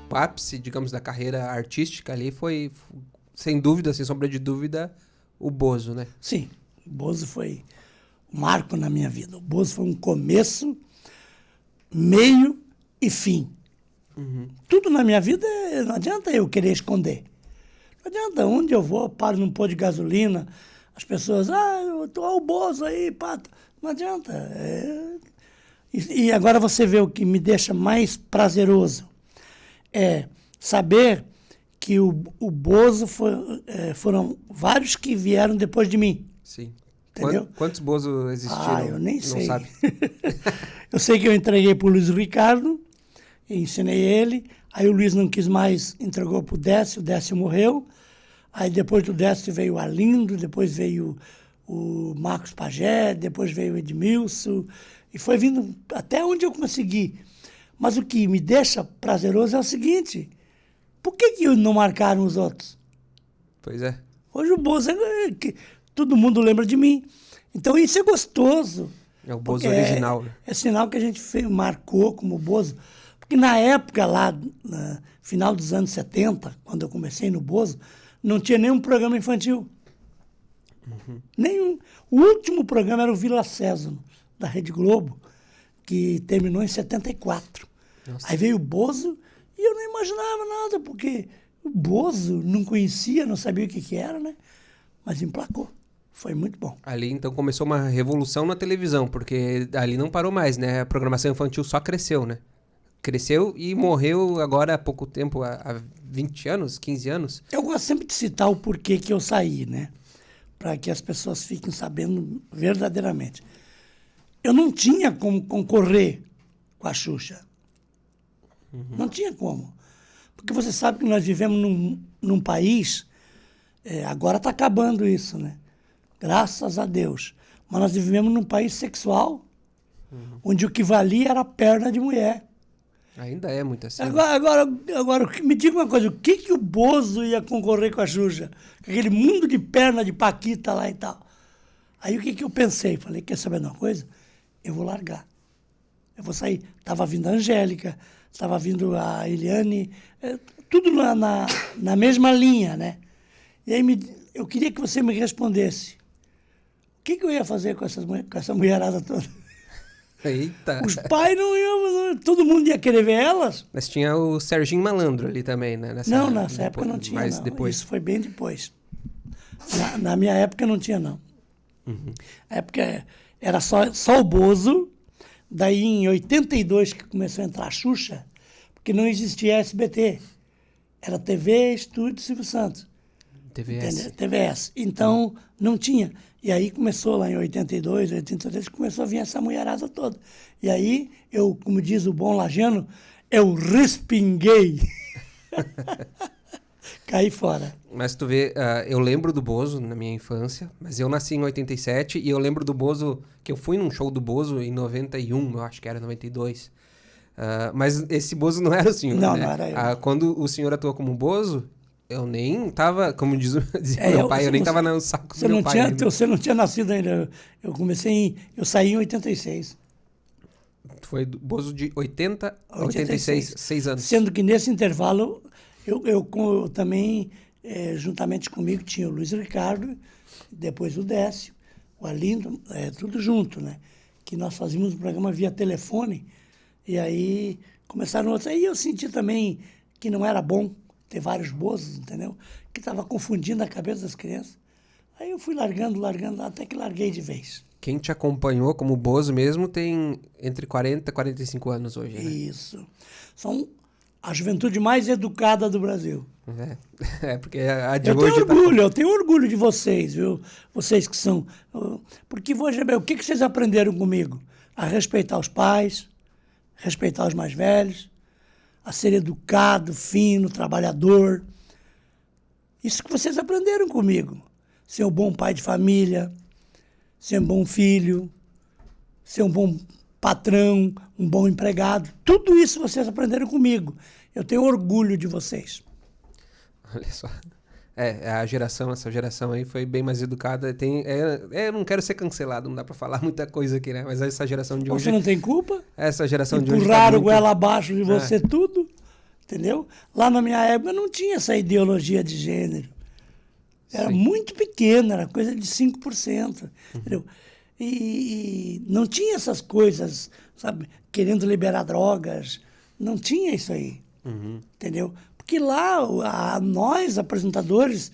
O ápice, digamos, da carreira artística ali foi, sem dúvida, sem sombra de dúvida, o Bozo, né? Sim, o Bozo foi um marco na minha vida. O Bozo foi um começo, meio e fim. Tudo na minha vida, não adianta eu querer esconder. Não adianta, onde eu vou, paro num posto de gasolina, as pessoas, eu tô o Bozo aí, pá. Não adianta. E agora você vê o que me deixa mais prazeroso. É saber que o Bozo foram vários que vieram depois de mim. Sim. Entendeu? Quantos Bozo existiram? Eu nem sei. Não sabe. Eu sei que eu entreguei para o Luiz Ricardo, ensinei ele, aí o Luiz não quis mais, entregou para o Décio morreu, aí depois do Décio veio o Arlindo, depois veio o Marcos Pagé, depois veio o Edmilson, e foi vindo até onde eu consegui. Mas o que me deixa prazeroso é o seguinte, por que não marcaram os outros? Pois é. Hoje o Bozo, todo mundo lembra de mim. Então isso é gostoso. É o Bozo original. É sinal que a gente marcou como Bozo. Porque na época lá, no final dos anos 70, quando eu comecei no Bozo, não tinha nenhum programa infantil. Nenhum. O último programa era o Vila Sésamo, da Rede Globo, que terminou em 74. Nossa. Aí veio o Bozo e eu não imaginava nada, porque o Bozo não conhecia, não sabia o que era, né? Mas emplacou. Foi muito bom. Ali, então, começou uma revolução na televisão, porque ali não parou mais, né? A programação infantil só cresceu, né? Cresceu e morreu agora há pouco tempo, há 20 anos, 15 anos. Eu gosto sempre de citar o porquê que eu saí, né? Para que as pessoas fiquem sabendo verdadeiramente. Eu não tinha como concorrer com a Xuxa. Não tinha como. Porque você sabe que nós vivemos num país, agora está acabando isso, né? Graças a Deus. Mas nós vivemos num país sexual, onde o que valia era a perna de mulher. Ainda é muito assim. Agora me diga uma coisa, o que o Bozo ia concorrer com a Xuxa? Aquele mundo de perna de Paquita lá e tal. Aí o que eu pensei? Falei, quer saber de uma coisa? Eu vou largar. Eu vou sair. Estava vindo a Angélica, estava vindo a Eliane, tudo na mesma linha, né? E aí eu queria que você me respondesse. O que eu ia fazer com essa mulherada toda? Eita! Os pais não iam, todo mundo ia querer ver elas. Mas tinha o Serginho Malandro ali também, né? Nessa época não tinha, mas não. Depois. Isso foi bem depois. Na minha época não tinha, não. A época era só o Bozo. Daí em 82 que começou a entrar a Xuxa, porque não existia SBT. Era TV Estúdio Silvio Santos. TVS. Então, não tinha. E aí começou lá em 82, 83, começou a vir essa mulherada toda. E aí, eu, como diz o bom lajano, eu respinguei. Caí fora. Mas tu vê, eu lembro do Bozo na minha infância, mas eu nasci em 87 e eu lembro do Bozo, que eu fui num show do Bozo em 91, eu acho que era 92. Mas esse Bozo não era o senhor, não, né? Não era eu. Quando o senhor atuou como Bozo, eu nem tava, como dizia meu pai, eu nem tava no saco do meu pai ainda. Você não tinha nascido ainda. Eu saí em 86. Foi Bozo de 80 a 86, 6 anos. Sendo que nesse intervalo, eu também, juntamente comigo, tinha o Luiz Ricardo, depois o Décio, o Arlindo, tudo junto, né? Que nós fazíamos o programa via telefone, e aí começaram outros. Aí eu senti também que não era bom ter vários Bozos, entendeu? Que estava confundindo a cabeça das crianças. Aí eu fui largando, até que larguei de vez. Quem te acompanhou como Bozo mesmo tem entre 40 e 45 anos hoje, né? Isso. São a juventude mais educada do Brasil. Porque a de hoje... Eu tenho orgulho de vocês, viu? Vocês que são... Porque, o que vocês aprenderam comigo? A respeitar os pais, respeitar os mais velhos, a ser educado, fino, trabalhador. Isso que vocês aprenderam comigo. Ser um bom pai de família, ser um bom filho, ser um bom patrão, um bom empregado. Tudo isso vocês aprenderam comigo. Eu tenho orgulho de vocês. Olha só. Essa geração aí foi bem mais educada. Eu não quero ser cancelado, não dá pra falar muita coisa aqui, né? Mas essa geração de hoje... Você não tem culpa? Essa geração de hoje tá Empurraram muito... goela abaixo de você tudo, entendeu? Lá na minha época não tinha essa ideologia de gênero. Era muito pequena, era coisa de 5%, entendeu? E não tinha essas coisas, sabe? Querendo liberar drogas, não tinha isso aí, entendeu? Porque lá, nós, apresentadores,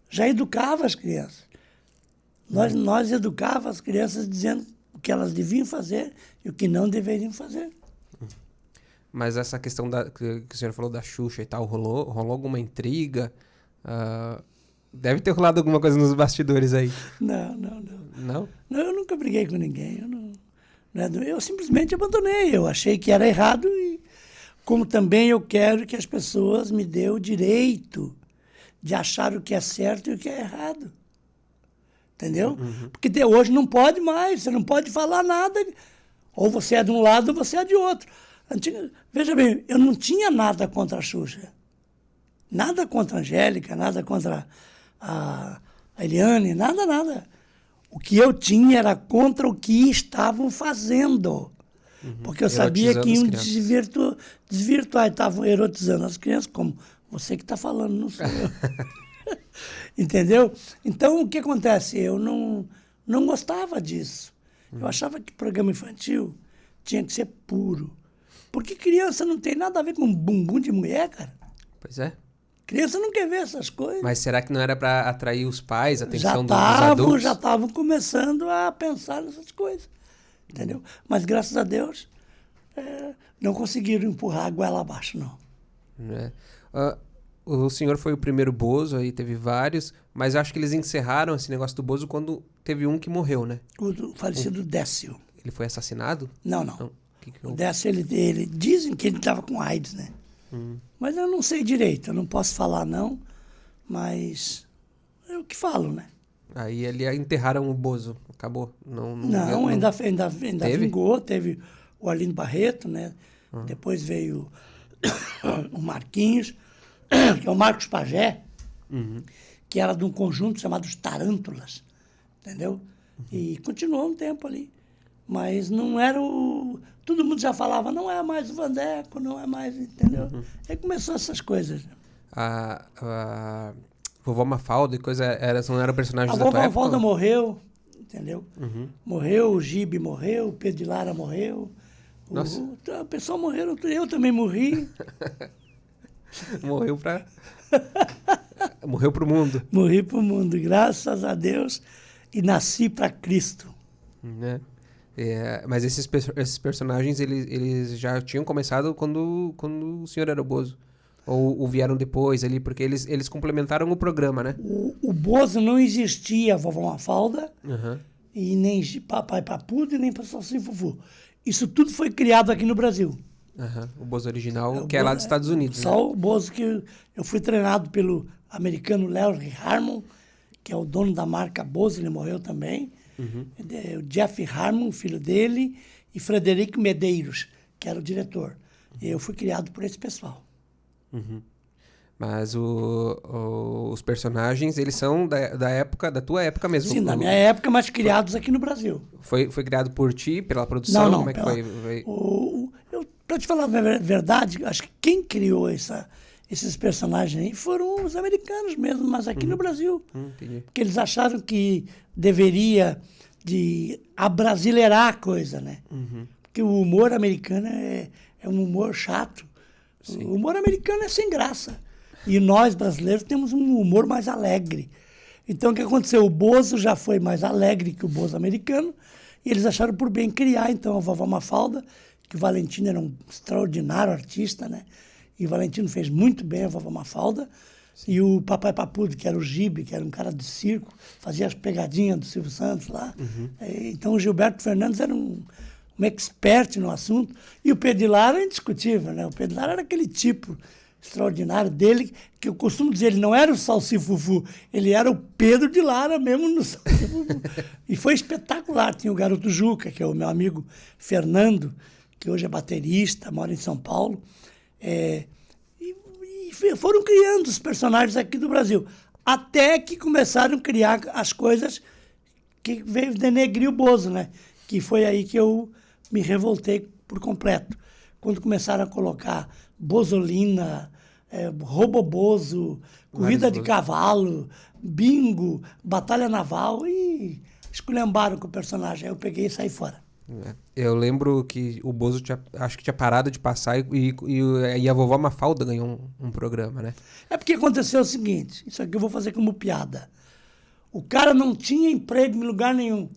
já educava as crianças. Nós educava as crianças dizendo o que elas deviam fazer e o que não deveriam fazer. Mas essa questão que o senhor falou da Xuxa e tal, rolou alguma intriga? Deve ter rolado alguma coisa nos bastidores aí. Não. Não? Não, eu nunca briguei com ninguém. Eu simplesmente abandonei. Eu achei que era errado e como também eu quero que as pessoas me dêem o direito de achar o que é certo e o que é errado. Entendeu? Porque até hoje não pode mais, você não pode falar nada. Ou você é de um lado ou você é de outro. Veja bem, eu não tinha nada contra a Xuxa. Nada contra a Angélica, nada contra a Eliane, nada. O que eu tinha era contra o que estavam fazendo. Porque eu sabia que iam desvirtuar, estavam erotizando as crianças, como você que está falando, não sou eu. Entendeu? Então, o que acontece? Eu não gostava disso. Eu achava que programa infantil tinha que ser puro. Porque criança não tem nada a ver com bumbum de mulher, cara. Pois é. Criança não quer ver essas coisas. Mas será que não era para atrair os pais, a atenção dos adultos? Já estavam começando a pensar nessas coisas. Entendeu? Mas, graças a Deus, não conseguiram empurrar a goela abaixo, não. O senhor foi o primeiro Bozo, aí teve vários, mas eu acho que eles encerraram esse negócio do Bozo quando teve um que morreu, né? O falecido Décio. Ele foi assassinado? Não. O Décio, ele dizem que ele estava com AIDS, né? Mas eu não sei direito, eu não posso falar não, mas é o que falo, né? Aí ali enterraram o Bozo, acabou? Não, ainda vingou, teve o Arlindo Barreto, né? Depois veio o Marquinhos, que é o Marcos Pagé, que era de um conjunto chamado Os Tarântulas, entendeu? E continuou um tempo ali. Mas não era o... Todo mundo já falava, não é mais o Vandeco, não é mais, entendeu? Aí começou essas coisas. A Vovó Mafalda e coisa, não eram personagens da tua época? A Vovó Mafalda morreu, entendeu? Morreu, o Gibe morreu, o Pedro de Lara morreu. Nossa. O pessoal morreu, eu também morri. Morreu pro mundo. Morri pro mundo, graças a Deus, e nasci para Cristo. Né? Mas esses personagens, eles já tinham começado quando o senhor era o Bozo? Ou vieram depois ali? Porque eles complementaram o programa, né? O Bozo não existia, a Vovó Mafalda, e nem Papai Papudo, e nem Salsi Fufu. Isso tudo foi criado aqui no Brasil. O Bozo original, que é lá dos Estados Unidos. Só, né? O Bozo que eu fui treinado pelo americano Larry Harmon, que é o dono da marca Bozo, ele morreu também. O Jeff Harmon, filho dele, e Frederico Medeiros, que era o diretor. Eu fui criado por esse pessoal. Mas os personagens, eles são da época, da tua época mesmo? Sim, da minha época, mas criados aqui no Brasil. Foi criado por ti, pela produção? Não, como é que foi? Para te falar a verdade, acho que quem criou esses personagens aí foram os americanos mesmo, mas aqui no Brasil. Entendi. Porque eles acharam que deveria abrasileirar a coisa, né? Porque o humor americano é um humor chato. Sim. O humor americano é sem graça. E nós, brasileiros, temos um humor mais alegre. Então, o que aconteceu? O Bozo já foi mais alegre que o Bozo americano, e eles acharam por bem criar, então, a Vovó Mafalda, que o Valentino era um extraordinário artista, né? E o Valentino fez muito bem a Vovó Mafalda. Sim. E o Papai Papudo, que era o Gibe, que era um cara de circo, fazia as pegadinhas do Silvio Santos lá. Então, o Gilberto Fernandes era um expert no assunto. E o Pedro de Lara é indiscutível, né? O Pedro de Lara era aquele tipo extraordinário dele, que eu costumo dizer, ele não era o Salsi Fufu, ele era o Pedro de Lara mesmo no Salsi Fufu. E foi espetacular. Tinha o Garoto Juca, que é o meu amigo Fernando, que hoje é baterista, mora em São Paulo. E foram criando os personagens aqui do Brasil. Até que começaram a criar as coisas que veio denegrir o Bozo, né? Que foi aí que eu me revoltei por completo. Quando começaram a colocar Bozolina, Robobozo, corrida de cavalo, bingo, batalha naval, e esculhambaram com o personagem. Aí eu peguei e saí fora. Eu lembro que o Bozo acho que tinha parado de passar e a vovó Mafalda ganhou um programa, né? É porque aconteceu o seguinte, isso aqui eu vou fazer como piada. O cara não tinha emprego em lugar nenhum.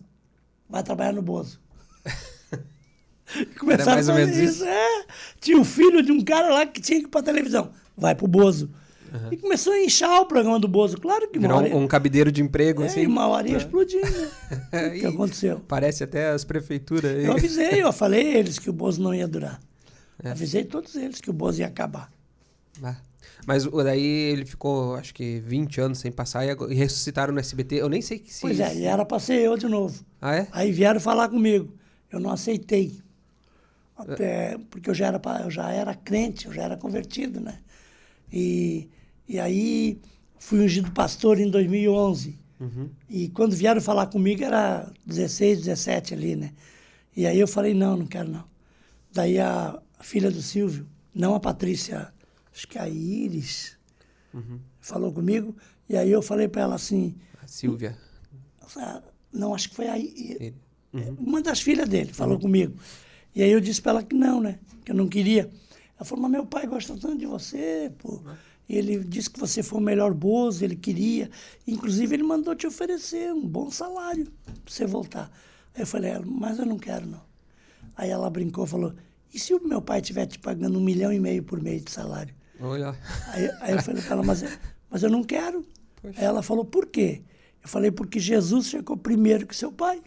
Vai trabalhar no Bozo. Era mais ou menos isso. Tinha o filho de um cara lá que tinha que ir pra televisão. Vai pro Bozo. Uhum. E começou a inchar o programa do Bozo. Claro que virou um cabideiro de emprego, assim. E uma hora ia explodir, né? O que aconteceu? Parece até as prefeituras. Eu avisei, eu falei a eles que o Bozo não ia durar. Avisei todos eles que o Bozo ia acabar. Mas daí ele ficou, acho que 20 anos sem passar e ressuscitaram no SBT. Eu nem sei que se... Pois é, e era pra ser eu de novo. Ah, é? Aí vieram falar comigo. Eu não aceitei. Até porque eu já era crente, eu já era convertido, né? E aí fui ungido pastor em 2011. Uhum. E quando vieram falar comigo era 16, 17 ali, né? E aí eu falei, não quero não. Daí a filha do Silvio, não a Patrícia, acho que a Iris, falou comigo. E aí eu falei para ela assim... A Silvia. Não, acho que foi a Iris. Uma das filhas dele falou comigo. E aí eu disse para ela que não, né? Que eu não queria. Ela falou, mas meu pai gosta tanto de você, pô. E ele disse que você foi o melhor Bozo, ele queria. Inclusive, ele mandou te oferecer um bom salário para você voltar. Aí eu falei, mas eu não quero, não. Aí ela brincou e falou, e se o meu pai estiver te pagando 1,5 milhão por mês de salário? Olha. Aí eu falei para ela, mas eu não quero. Poxa. Aí ela falou, por quê? Eu falei, porque Jesus chegou primeiro que seu pai.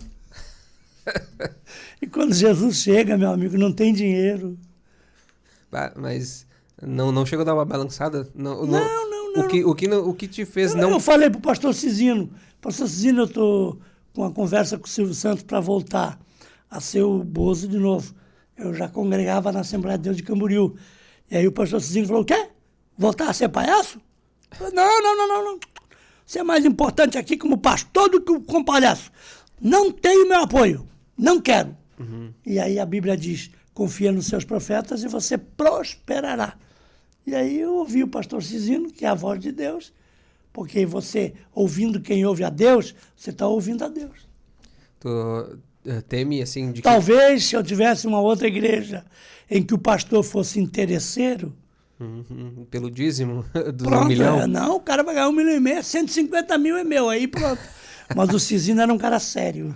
E quando Jesus chega, meu amigo, não tem dinheiro. Mas não chegou a dar uma balançada? Não. O que te fez não... Eu falei pro pastor Cizino, eu tô com uma conversa com o Silvio Santos para voltar a ser o Bozo de novo. Eu já congregava na Assembleia de Deus de Camboriú. E aí o pastor Cizino falou, o quê? Voltar a ser palhaço? Eu falei, não. Você é mais importante aqui como pastor do que como palhaço. Não tenho meu apoio. Não quero. E aí a Bíblia diz, confia nos seus profetas e você prosperará. E aí eu ouvi o pastor Cizino, que é a voz de Deus, porque você, ouvindo quem ouve a Deus, você está ouvindo a Deus. Tu teme, assim... Talvez se eu tivesse uma outra igreja em que o pastor fosse interesseiro... Pelo dízimo dos pronto, 1 milhão? Não, o cara vai ganhar 1,5 milhão, 150 mil é meu, aí pronto. Mas o Cizino era um cara sério.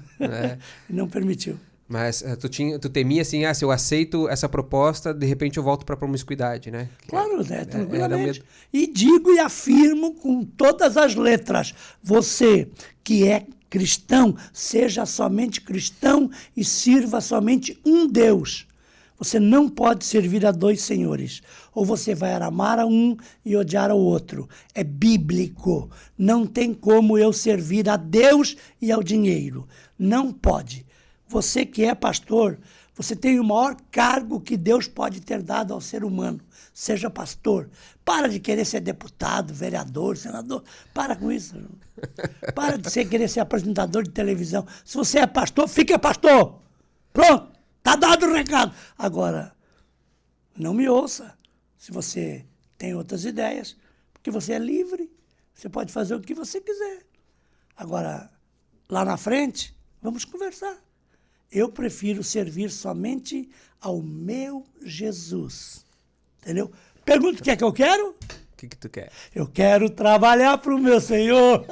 E não permitiu. Mas tu temia assim, se eu aceito essa proposta, de repente eu volto para a promiscuidade, né? Claro, tranquilamente. E digo e afirmo com todas as letras, você que é cristão, seja somente cristão e sirva somente um Deus. Você não pode servir a 2 senhores. Ou você vai amar a um e odiar ao outro. É bíblico. Não tem como eu servir a Deus e ao dinheiro. Não pode. Você que é pastor, você tem o maior cargo que Deus pode ter dado ao ser humano. Seja pastor. Para de querer ser deputado, vereador, senador. Para com isso. Para de querer ser apresentador de televisão. Se você é pastor, fique pastor. Pronto. Tá dado o recado. Agora, não me ouça se você tem outras ideias, porque você é livre, você pode fazer o que você quiser. Agora, lá na frente, vamos conversar. Eu prefiro servir somente ao meu Jesus. Entendeu? Pergunta o que é que eu quero? O que tu quer? Eu quero trabalhar para o meu Senhor.